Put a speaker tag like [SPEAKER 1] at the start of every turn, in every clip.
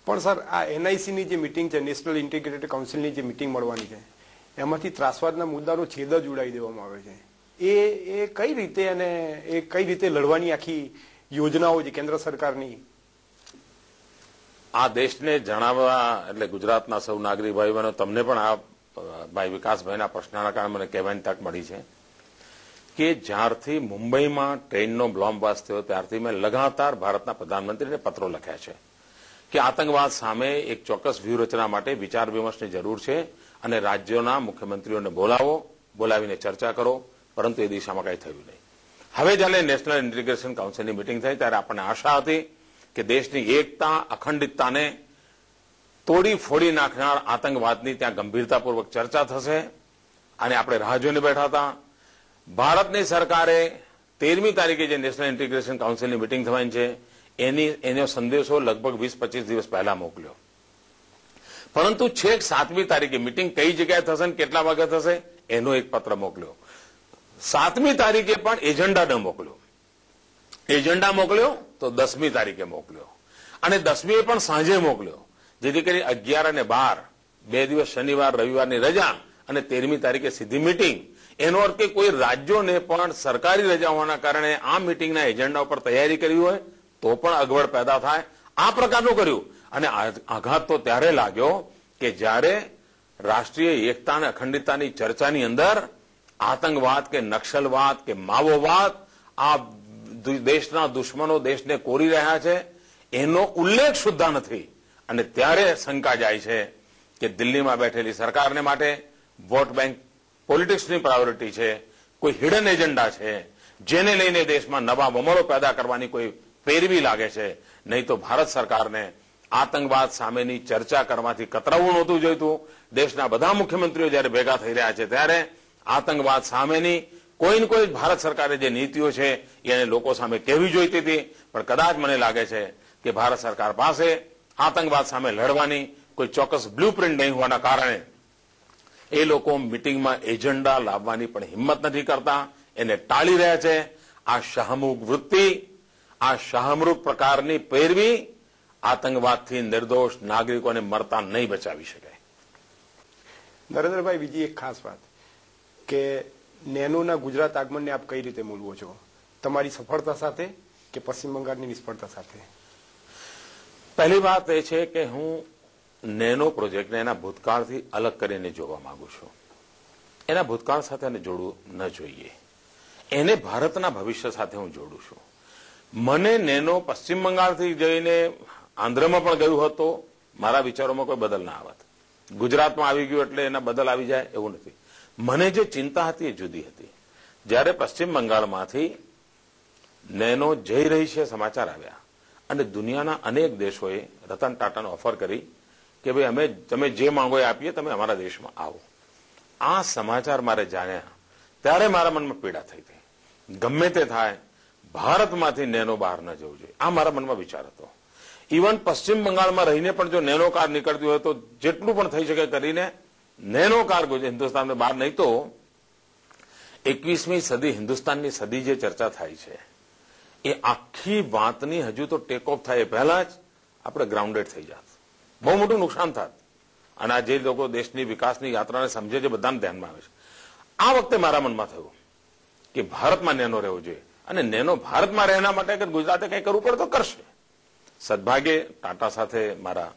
[SPEAKER 1] પણ સર આ એનઆઈસીની જે મિટિંગ છે, નેશનલ ઇન્ટિગ્રેટેડ કાઉન્સિલની જે મિટિંગ મળવાની છે, એમાંથી ત્રાસવાદના મુદ્દાનો છેદ જ ઉડાવી દેવામાં આવે છે. એ કઈ રીતે અને એ કઈ રીતે લડવાની આખી યોજનાઓ છે કેન્દ્ર સરકારની?
[SPEAKER 2] આ દેશને જણાવવા એટલે ગુજરાતના સૌ નાગરિક ભાઈ બહેનો, તમને પણ આ ભાઈ વિકાસભાઈના પ્રશ્નના કારણે મને કહેવાની તક મળી છે કે જ્યારથી મુંબઈમાં ટ્રેનનો બ્લોમ્બાસ્ટ થયો ત્યારથી મેં લગાતાર ભારતના પ્રધાનમંત્રીને પત્રો લખ્યા છે કે આતંકવાદ સામે એક ચોક્કસ વ્યૂહરચના માટે વિચાર વિમર્શની જરૂર છે અને રાજ્યોના મુખ્યમંત્રીઓને બોલાવીને ચર્ચા કરો, પરંતુ એ દિશામાં કંઈ થયું નહીં. હવે જ્યારે નેશનલ ઇન્ટિગ્રેશન કાઉન્સિલની મિટિંગ થઈ ત્યારે આપણને આશા હતી કે દેશની એકતા, અખંડિતતાને તોડી ફોડી નાખનાર આતંકવાદની ત્યાં ગંભીરતાપૂર્વક ચર્ચા થશે અને આપણે રાહ જોઈને બેઠા હતા. ભારતની સરકારે 13મી તારીખે જે નેશનલ ઇન્ટિગ્રેશન કાઉન્સિલની મિટિંગ થવાની છે એનો સંદેશો લગભગ 20-25 દિવસ પહેલા મોકલ્યો, પરંતુ છેક 7મી તારીખે મિટિંગ કઈ જગ્યાએ થશે અને કેટલા વાગે થશે એનો એક પત્ર મોકલ્યો. 7મી તારીખે પણ એજન્ડા ન મોકલ્યો. એજન્ડા મોકલ્યો તો 10મી તારીખે મોકલ્યો અને 10મીએ પણ સાંજે મોકલ્યો, જેથી કરી 11 અને 12 2 દિવસ શનિવાર રવિવારની રજા અને 13મી તારીખે સીધી મિટિંગ. એનો અર્થ કે કોઈ રાજ્યોને પણ સરકારી રજા હોવાના કારણે આ મિટિંગના એજન્ડા ઉપર તૈયારી કરી હોય તો પણ અગવડ પેદા થાય, આ પ્રકારનું કર્યું. અને આઘાત તો ત્યારે લાગ્યો કે જ્યારે રાષ્ટ્રીય એકતા અને અખંડિતતાની ચર્ચાની અંદર આતંકવાદ કે નક્સલવાદ કે માઓવાદ, આ દેશના દુશ્મનો દેશને કોરી રહ્યા છે, એનો ઉલ્લેખ સુદ્ધા નથી. અને ત્યારે શંકા જાય છે કે દિલ્હીમાં બેઠેલી સરકારને માટે વોટ બેંક પોલિટિક્સની પ્રાયોરિટી છે, કોઈ હિડન એજન્ડા છે, જેને લઈને દેશમાં નવા બમણો પેદા કરવાની કોઈ પેરવી લાગે છે. નહીં તો ભારત સરકારને આતંકવાદ સામેની ચર્ચા કરવાથી કતરાવું નહોતું જોઈતું. દેશના બધા મુખ્યમંત્રીઓ જ્યારે ભેગા થઈ રહ્યા છે ત્યારે આતંકવાદ સામેની કોઈ ને કોઈ ભારત સરકારે જે નીતિઓ છે એને લોકો સામે કહેવી જોઈતી હતી. પણ કદાચ મને લાગે છે કે ભારત સરકાર પાસે આતંકવાદ સામે લડવાની કોઈ ચોક્કસ બ્લુપ્રિન્ટ નહીં હોવાના કારણે એ લોકો મિટિંગમાં એજન્ડા લાવવાની પણ હિંમત નથી કરતા, એને ટાળી રહ્યા છે. આ શાહમુખ વૃત્તિ, આ શાહમૃગ પ્રકારની પેરવી આતંકવાદથી નિર્દોષ નાગરિકોને મરતા નહીં બચાવી શકાય.
[SPEAKER 1] નરેન્દ્રભાઈ, બીજી એક ખાસ વાત કે નેનોના ગુજરાત આગમનને આપ કઈ રીતે મૂલવો છો? તમારી સફળતા સાથે કે પશ્ચિમ બંગાળની નિષ્ફળતા સાથે?
[SPEAKER 2] પહેલી વાત એ છે કે હું નેનો પ્રોજેક્ટને એના ભૂતકાળથી અલગ કરીને જોવા માંગુ છું. એના ભૂતકાળ સાથે એને જોડવું ન જોઈએ, એને ભારતના ભવિષ્ય સાથે હું જોડું છું. મને નેનો પશ્ચિમ બંગાળથી જઈને આંધ્રમાં પણ ગયું હતો, મારા વિચારોમાં કોઈ બદલ ના આવત. ગુજરાતમાં આવી ગયું એટલે એના બદલ આવી જાય એવું નથી. મને જે ચિંતા હતી એ જુદી હતી. જ્યારે પશ્ચિમ બંગાળમાંથી નેનો જઈ રહી છે સમાચાર આવ્યા અને દુનિયાના અનેક દેશોએ રતન ટાટાને ઓફર કરી કે ભાઈ તમે જે માંગો એ આપીએ, તમે અમારા દેશમાં આવો. આ સમાચાર મારે જાણ્યા ત્યારે મારા મનમાં પીડા થઈ હતી. ગમે તે થાય, ભારતમાંથી નેનો બહાર ન જવું જોઈએ, આ મારા મનમાં વિચાર હતો. ઇવન પશ્ચિમ બંગાળમાં રહીને પણ જો નેનો કાર નીકળતી હોય તો જેટલું પણ થઈ શકે કરીને નેનો કાર હિન્દુસ્તાનને બહાર. નહીં તો 21મી સદી હિન્દુસ્તાનની સદી જે ચર્ચા થાય છે એ આખી વાતની હજુ તો ટેક ઓફ થાય એ પહેલા જ આપણે ગ્રાઉન્ડેડ થઈ જાત, બહુ મોટું નુકસાન થાત. અને આ જે લોકો દેશની વિકાસની યાત્રાને સમજે છે બધાને ધ્યાનમાં આવે છે. આ વખતે મારા મનમાં થયું કે ભારતમાં નેનો રહેવો જોઈએ અને નેનો ભારતમાં રહેવા માટે અગર ગુજરાતે કંઈ કરવું પડે તો કરશે. સદભાગ્યે ટાટા સાથે મારા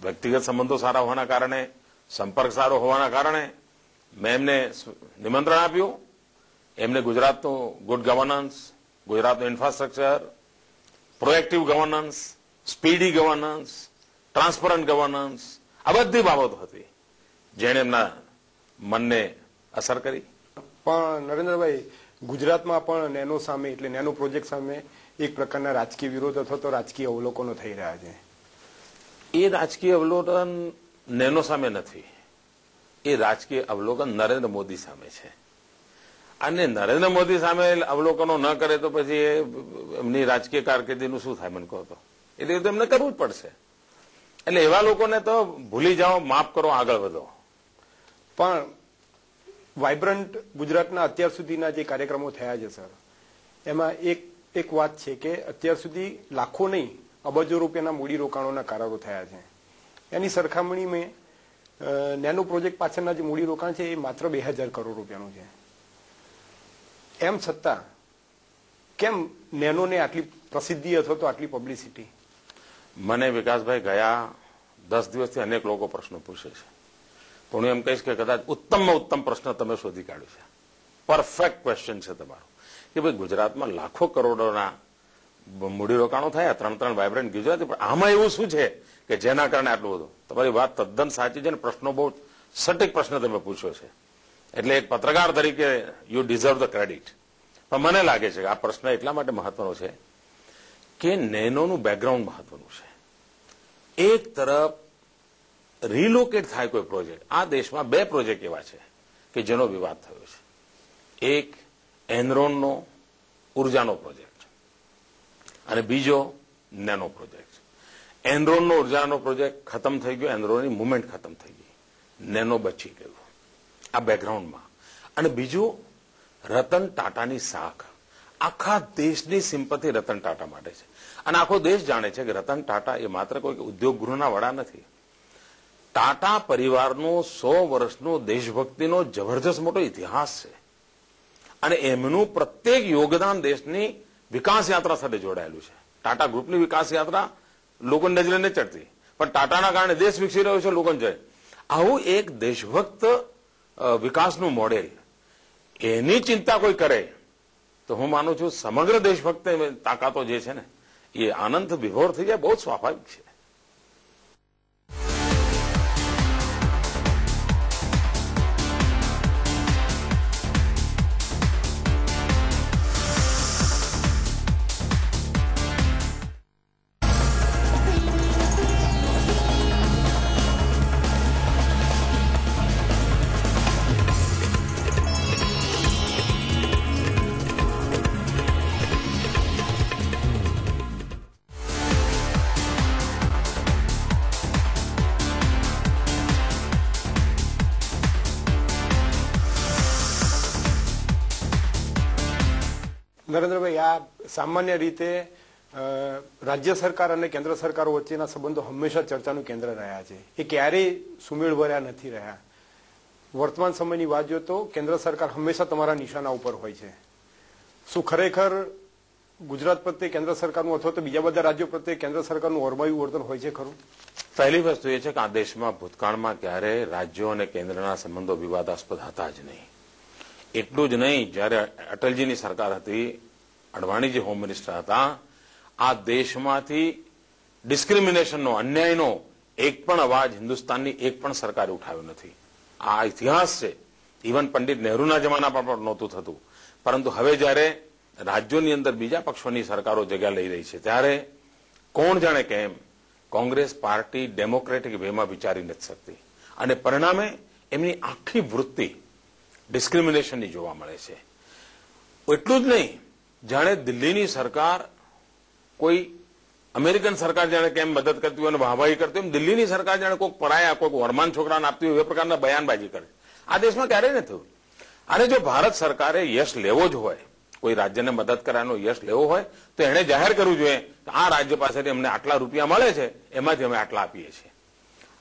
[SPEAKER 2] વ્યક્તિગત સંબંધો સારા હોવાના કારણે, સંપર્ક સારો હોવાના કારણે મેં એમને નિમંત્રણ આપ્યું. એમને ગુજરાતનું ગુડ ગવર્નન્સ, ગુજરાતનું infrastructure, proactive governance, speedy governance, transparent governance, આ બધી બાબતો હતી જેણે એમના મનને અસર કરી.
[SPEAKER 1] પણ નરેન્દ્રભાઈ, ગુજરાતમાં પણ નેનો સામે એટલે નેનો પ્રોજેક્ટ સામે એક પ્રકારના રાજકીય વિરોધ અથવા તો રાજકીય અવલોકનો થઈ રહ્યા છે.
[SPEAKER 2] એ રાજકીય અવલોકન નેનો સામે નથી, એ રાજકીય અવલોકન નરેન્દ્ર મોદી સામે છે. અને નરેન્દ્ર મોદી સામે અવલોકનો ન કરે તો પછી એમની રાજકીય કારકિર્દીનું શું થાય મને કહો તો? એટલે તો એમને કરવું જ પડશે. એટલે એવા લોકોને તો ભૂલી જાઓ, માફ કરો, આગળ વધો.
[SPEAKER 1] પણ વાઇબ્રન્ટ ગુજરાતના અત્યાર સુધીના જે કાર્યક્રમો થયા છે સર, એમાં એક વાત છે કે અત્યાર સુધી લાખો નહીં અબજો રૂપિયાના મૂડીરોકાણોના કરારો થયા છે. એની સરખામણીમાં નેનો પ્રોજેક્ટ પાછળના જે મૂડીરોકાણ છે એ માત્ર 2000 કરોડ રૂપિયાનું છે. એમ છતાં કેમ નેનોને આટલી પ્રસિદ્ધિ અથવા તો આટલી પબ્લિસિટી?
[SPEAKER 2] મને વિકાસભાઈ ગયા 10 દિવસથી અનેક લોકો પ્રશ્નો પૂછે છે, પણ હું એમ કહીશ કે કદાચ ઉત્તમમાં ઉત્તમ પ્રશ્ન તમે શોધી કાઢ્યો છે. પરફેક્ટ ક્વેશ્ચન છે તમારો કે ભાઈ ગુજરાતમાં લાખો કરોડોના મૂડીરોકાણો થયા, 3 વાઇબ્રન્ટ ગુજરાતી, પણ આમાં એવું શું છે કે જેના કારણે આટલું બધું? તમારી વાત તદ્દન સાચી છે ને પ્રશ્નો બહુ સટીક પ્રશ્ન તમે પૂછ્યો છે, એટલે એક પત્રકાર તરીકે યુ ડિઝર્વ ધ ક્રેડિટ. પણ મને લાગે છે કે આ પ્રશ્ન એટલા માટે મહત્વનો છે કે નેનોનું બેકગ્રાઉન્ડ મહત્વનું છે. એક તરફ રિલોકેટ થાય કોઈ પ્રોજેક્ટ, આ દેશમાં 2 પ્રોજેક્ટ એવા છે કે જેનો વિવાદ થયો છે. એક એનરોનનો ઉર્જાનો પ્રોજેક્ટ અને બીજો નેનો પ્રોજેક્ટ. એનરોનનો ઉર્જાનો પ્રોજેક્ટ ખતમ થઈ ગયો, એનરોનની મુવમેન્ટ ખતમ થઈ ગઈ, નેનો બચી ગયું, આ બેકગ્રાઉન્ડમાં. અને બીજું રતન ટાટાની શાખ. આખા દેશની સિમ્પથી રતન ટાટા માટે છે અને આખો દેશ જાણે છે કે રતન ટાટા એ માત્ર કોઈ ઉદ્યોગ ગૃહના વડા નથી. ટાટા પરિવારનો 100 વર્ષનો દેશભક્તિનો જબરજસ્ત મોટો ઇતિહાસ છે અને એમનું પ્રત્યેક યોગદાન દેશની વિકાસ યાત્રા સાથે જોડાયેલું છે. ટાટા ગ્રુપની વિકાસ યાત્રા લોકોની નજરે નથી ચડતી, પણ ટાટાના કારણે દેશ વિકસી રહ્યો છે, લોકોને જોઈએ. આવું એક દેશભક્ત વિકાસનું મોડેલ, એની ચિંતા કોઈ કરે તો હું માનું છું સમગ્ર દેશભક્ત તાકાતો જે છે ને એ આનંદ વિભોર થઈ જાય, બહુ જ સ્વાભાવિક છે.
[SPEAKER 1] નરેન્દ્રભાઈ, આ સામાન્ય રીતે રાજ્ય સરકાર અને કેન્દ્ર સરકારો વચ્ચેના સંબંધો હંમેશા ચર્ચાનું કેન્દ્ર રહ્યા છે. એ ક્યારેય સુમેળભર્યા નથી રહ્યા. વર્તમાન સમયની વાત જોઈએ તો કેન્દ્ર સરકાર હંમેશા તમારા નિશાના ઉપર હોય છે. શું ખરેખર ગુજરાત પ્રત્યે કેન્દ્ર સરકારનું અથવા તો બીજા બધા રાજ્યો પ્રત્યે કેન્દ્ર સરકારનું ઓરમાયું વર્તન હોય છે ખરું?
[SPEAKER 2] પહેલી વસ્તુ એ છે કે આ દેશમાં ભૂતકાળમાં ક્યારેય રાજ્યો અને કેન્દ્રના સંબંધો વિવાદાસ્પદ હતા જ નહીં. એટલું જ નહીં, જ્યારે અટલજીની સરકાર હતી, અડવાણી જે હોમ મિનિસ્ટર હતા, આ દેશમાંથી ડિસ્ક્રિમિનેશનનો, અન્યાયનો એક પણ અવાજ હિન્દુસ્તાનની એક પણ સરકારે ઉઠાવ્યો નથી. આ ઇતિહાસ છે. ઇવન પંડિત નહેરુના જમાનામાં પણ નહોતું થતું. પરંતુ હવે જ્યારે રાજ્યોની અંદર બીજા પક્ષોની સરકારો જગ્યા લઈ રહી છે ત્યારે કોણ જાણે કેમ કોંગ્રેસ પાર્ટી ડેમોક્રેટિક વેમાં વિચારી નથી શકતી અને પરિણામે એમની આખી વૃત્તિ ડિસ્ક્રિમિનેશનની જોવા મળે છે. એટલું જ નહીં, જાણે દિલ્હીની સરકાર કોઈ અમેરિકન સરકાર જાણે કેમ મદદ કરતી હોય અને વાહવાહી કરતી હોય, દિલ્હીની સરકાર જાણે કોઈક પરાયા, કોઈક વરમાન છોકરાને આપતી હોય એ પ્રકારના બયાનબાજી કરે. આ દેશમાં ક્યારેય નથી થયું. અને જો ભારત સરકારે યશ લેવો જ હોય, કોઈ રાજ્યને મદદ કરવાનો યશ લેવો હોય તો એણે જાહેર કરવું જોઈએ કે આ રાજ્ય પાસેથી અમને આટલા રૂપિયા મળે છે, એમાંથી અમે આટલા આપીએ છીએ.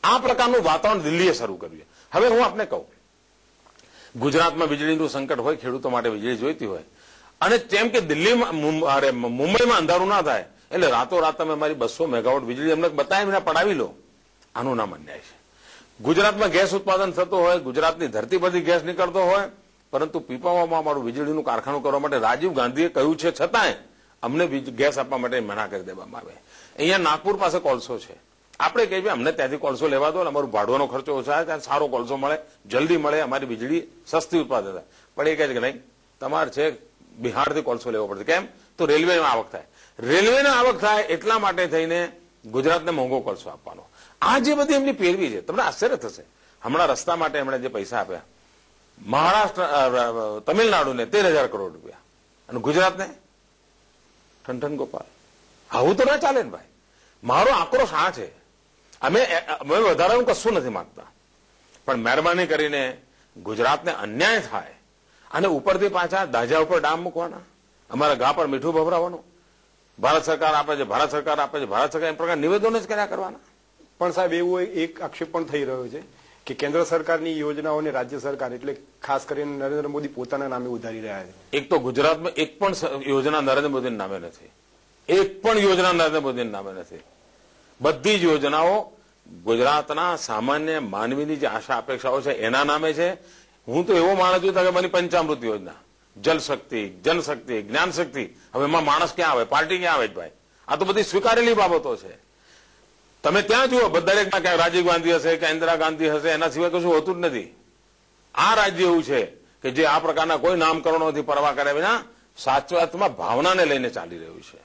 [SPEAKER 2] આ પ્રકારનું વાતાવરણ દિલ્હીએ શરૂ કર્યું. હવે હું આપને કહું, ગુજરાતમાં વીજળીનું સંકટ હોય, ખેડૂતો માટે વીજળી જોઈતી હોય, અને તેમ કે દિલ્હીમાં મુંબઈમાં અંધારું ના થાય એટલે રાતોરાત તમે મારી 200 મેગાવોટ વીજળી અમને બતાવી મને પડાવી લો, આનું નામ અન્યાય છે. ગુજરાતમાં ગેસ ઉત્પાદન થતું હોય, ગુજરાતની ધરતી પરથી ગેસ નીકળતો હોય, પરંતુ પીપાવામાં અમારું વીજળીનું કારખાનું કરવા માટે રાજીવ ગાંધીએ કહ્યું છે છતાંય અમને ગેસ આપવા માટે મના કરી દેવામાં આવે. અહીંયા નાગપુર પાસે કોલસો છે, આપણે કહીએ અમને ત્યાંથી કોલસો લેવા દો, અમારું ભાડવાનો ખર્ચો ઓછો થાય, ત્યાં સારો કોલસો મળે, જલ્દી મળે, અમારી વીજળી સસ્તી ઉત્પાદન થાય. પણ એ કહે છે કે નહીં, તમારે છે બિહારથી કોલસો લેવો પડશે. કેમ? તો રેલવેમાં આવક થાય. રેલવેના આવક થાય એટલા માટે થઈને ગુજરાતને મોંઘો કોલસો આપવાનો. આ જે બધી એમની પેરવી છે, તમને આશ્ચર્ય થશે. હમણાં રસ્તા માટે એમણે જે પૈસા આપ્યા, મહારાષ્ટ્ર તમિલનાડુને 13,000 કરોડ રૂપિયા અને ગુજરાતને ઠંઠન ગોપાલ. આવું તો ના ચાલે ને ભાઈ. મારો આક્રોશ આ છે. અમે વધારાનું કશું નથી માંગતા, પણ મહેરબાની કરીને ગુજરાતને અન્યાય થાય અને ઉપરથી પાછા દાજા ઉપર ડામ મૂકવાના, અમારા ગા પર મીઠું ભભરાવાનું, ભારત સરકાર આપે છે, ભારત સરકાર આપે છે, ભારત સરકાર એ પ્રકાર નિવેદનો જ કર્યા કરવાના.
[SPEAKER 1] પણ સાહેબ એવો એક આક્ષેપ પણ થઈ રહ્યો છે કે કેન્દ્ર સરકારની યોજનાઓને રાજ્ય સરકાર એટલે ખાસ કરીને નરેન્દ્ર મોદી પોતાના નામે ઉધારી રહ્યા છે.
[SPEAKER 2] એક તો ગુજરાતમાં એક પણ યોજના નરેન્દ્ર મોદીના નામે નથી. એક પણ યોજના નરેન્દ્ર મોદીના નામે નથી. બધી જ યોજનાઓ ગુજરાતના સામાન્ય માનવીની જે આશા અપેક્ષાઓ છે એના નામે છે. હું તો એવો માનું છું કે મને પંચામૃત યોજના, જલશક્તિ, જનશક્તિ, જ્ઞાનશક્તિ, હવે એમાં માણસ ક્યાં આવે, પાર્ટી ક્યાં આવે ભાઈ? આ તો બધી સ્વીકારેલી બાબતો છે. તમે ત્યાં જુઓ દરેકમાં ક્યાંક રાજીવ ગાંધી હશે કે ઇન્દિરા ગાંધી હશે, એના સિવાય કશું હોતું જ નથી. આ રાજ્ય એવું છે કે જે આ પ્રકારના કોઈ નામકરણોથી પરવા કર્યા વિના સાચા અર્થમાં ભાવનાને લઈને ચાલી રહ્યું છે.